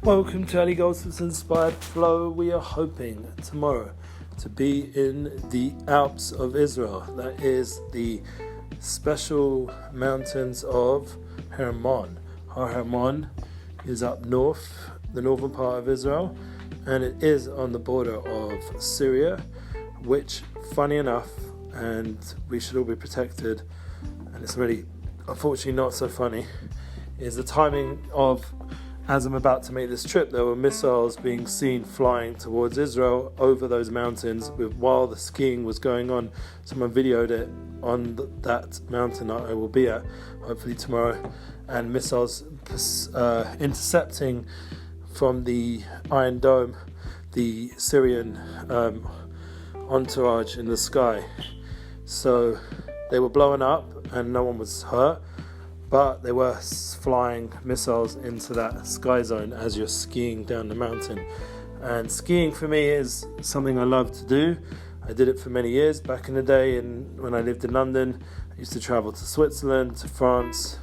Welcome to Ali Goldsmith's Inspired Flow. We are hoping tomorrow to be in the Alps of Israel. That is the special mountains of Hermon. Har Hermon is up north, the northern part of Israel, and it is on the border of Syria, which, funny enough, and we should all be protected, and it's really unfortunately not so funny, is the timing of, as I'm about to make this trip, there were missiles being seen flying towards Israel over those mountains while the skiing was going on. Someone videoed it on that mountain I will be at, hopefully tomorrow, and missiles intercepting from the Iron Dome the Syrian entourage in the sky. So they were blowing up and no one was hurt, but they were flying missiles into that sky zone as you're skiing down the mountain. And skiing for me is something I love to do. I did it for many years back in the day, and when I lived in London, I used to travel to Switzerland, to France,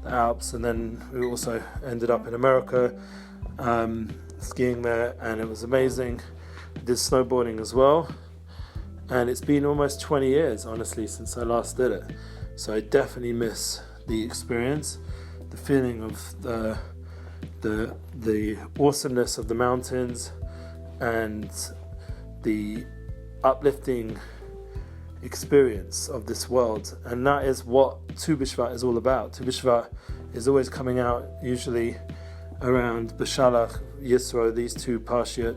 the Alps, and then we also ended up in America skiing there, and it was amazing. I did snowboarding as well, and it's been almost 20 years, honestly, since I last did it. So I definitely miss the experience, the feeling of the awesomeness of the mountains, and the uplifting experience of this world. And that is what Tu B'Shvat is all about. Tu B'Shvat is always coming out usually around B'Shalach, Yisro, these two Parshiot,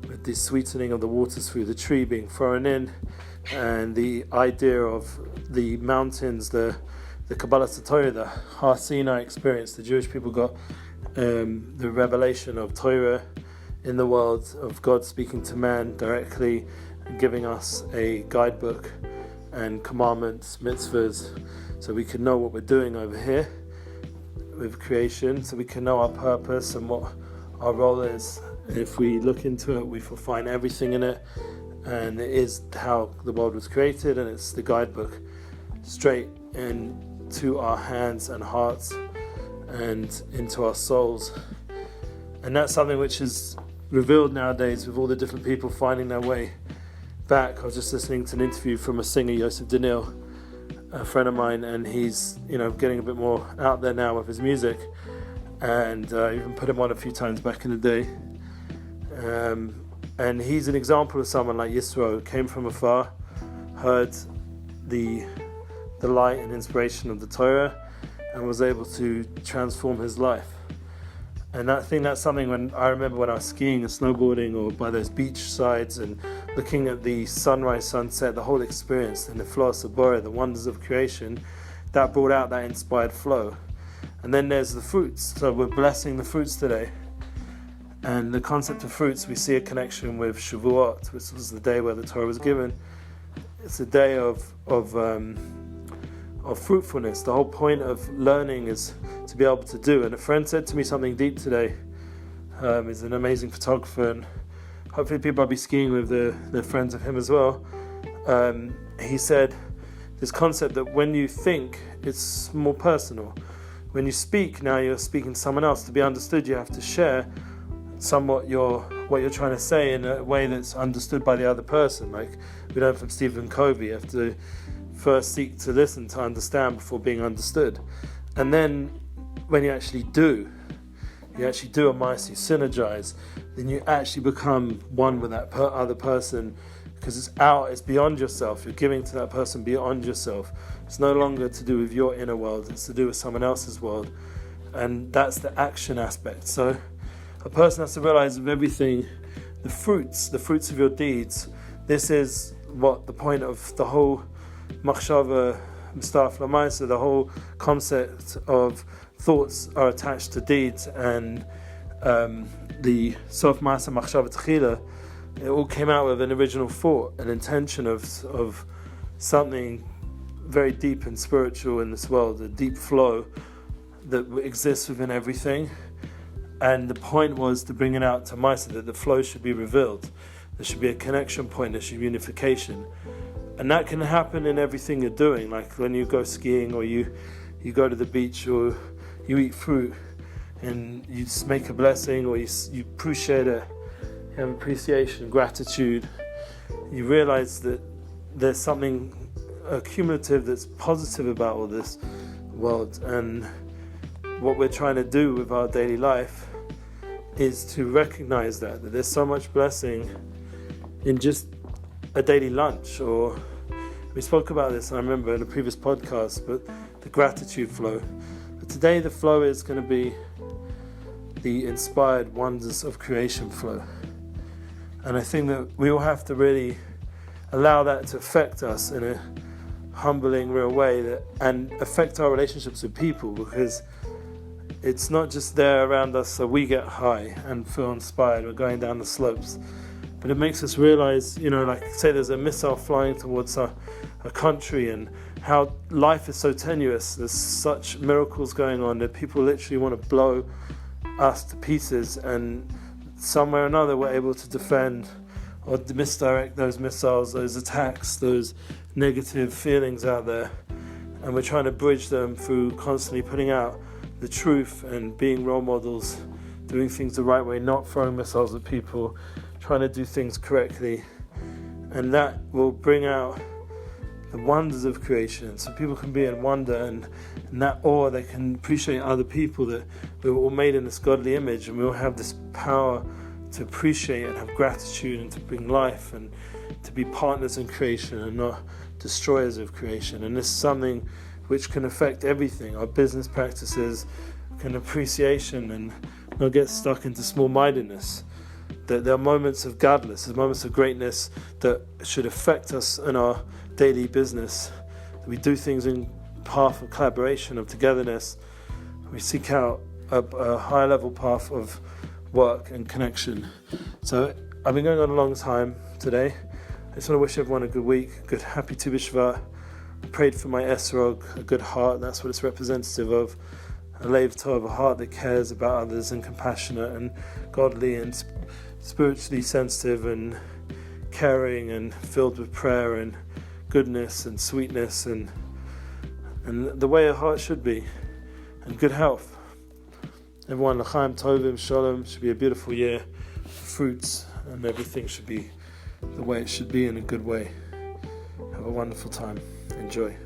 with the sweetening of the waters through the tree being thrown in, and the idea of the mountains, the Kabbalah Torah, the Har Sinai experience. The Jewish people got the revelation of Torah in the world, of God speaking to man directly and giving us a guidebook and commandments, mitzvahs, so we can know what we're doing over here with creation, so we can know our purpose and what our role is. If we look into it, we will find everything in it, and it is how the world was created, and it's the guidebook straight into our hands and hearts and into our souls. And that's something which is revealed nowadays with all the different people finding their way back. I was just listening to an interview from a singer, Yosef Daniel, a friend of mine, and he's getting a bit more out there now with his music, and even put him on a few times back in the day. And he's an example of someone like Yisro, came from afar, heard the light and inspiration of the Torah, and was able to transform his life. And that's something when I remember when I was skiing and snowboarding, or by those beach sides and looking at the sunrise, sunset, the whole experience, and the Floas Habora, the wonders of creation, that brought out that inspired flow. And then there's the fruits. So we're blessing the fruits today. And the concept of fruits, we see a connection with Shavuot, which was the day where the Torah was given. It's a day of fruitfulness. The whole point of learning is to be able to do. And a friend said to me something deep today. He's an amazing photographer, and hopefully people will be skiing with their friends of him as well. He said this concept that when you think, it's more personal. When you speak, now you're speaking to someone else. To be understood, you have to share somewhat what you're trying to say in a way that's understood by the other person. Like we learned from Stephen Covey, you have to first seek to listen to understand before being understood. And then when you actually do a ma'aseh, you synergize, then you actually become one with that other person, because it's beyond yourself. You're giving to that person beyond yourself. It's no longer to do with your inner world, it's to do with someone else's world. And that's the action aspect. So a person has to realize of everything, the fruits of your deeds. This is what the point of the whole machshava mistaf lamaisa, the whole concept of thoughts are attached to deeds, and the sof ma'asa machshava tchila, it all came out with an original thought, an intention of something very deep and spiritual in this world, a deep flow that exists within everything. And the point was to bring it out to Maisa, that the flow should be revealed. There should be a connection point, there should be unification. And that can happen in everything you're doing, like when you go skiing, or you go to the beach, or you eat fruit. and you just make a blessing, or you appreciate it, you have appreciation, gratitude, you realize that there's something accumulative that's positive about all this world. And what we're trying to do with our daily life is to recognize that there's so much blessing in just a daily lunch. Or we spoke about this, I remember, in a previous podcast, but the gratitude flow. But today the flow is going to be the inspired wonders of creation flow. And I think that we all have to really allow that to affect us in a humbling, real way, and affect our relationships with people, because it's not just there around us so we get high and feel inspired, we're going down the slopes, but it makes us realize, like say there's a missile flying towards a country, and how life is so tenuous. There's such miracles going on that people literally want to blow us to pieces, and somewhere or another we're able to defend or misdirect those missiles, those attacks, those negative feelings out there. And we're trying to bridge them through constantly putting out the truth and being role models, doing things the right way, not throwing missiles at people, trying to do things correctly. And that will bring out the wonders of creation, so people can be in wonder, and in that awe they can appreciate other people, that we were all made in this godly image, and we all have this power to appreciate and have gratitude, and to bring life, and to be partners in creation and not destroyers of creation. And this is something which can affect everything, our business practices, can appreciation, and not get stuck into small-mindedness. That there are moments of godless, there's moments of greatness that should affect us in our daily business. We do things in path of collaboration, of togetherness. We seek out a high level path of work and connection. So I've been going on a long time today. I just want to wish everyone a good week, a good happy Tu B'Shvat. I prayed for my Esrog, a good heart. That's what it's representative of. A Lev Tov, a heart that cares about others and compassionate and godly and spiritually sensitive and caring and filled with prayer and goodness and sweetness and the way a heart should be, and good health. Everyone, L'chaim Tovim, Shalom, should be a beautiful year, fruits, and everything should be the way it should be, in a good way. Have a wonderful time. Enjoy.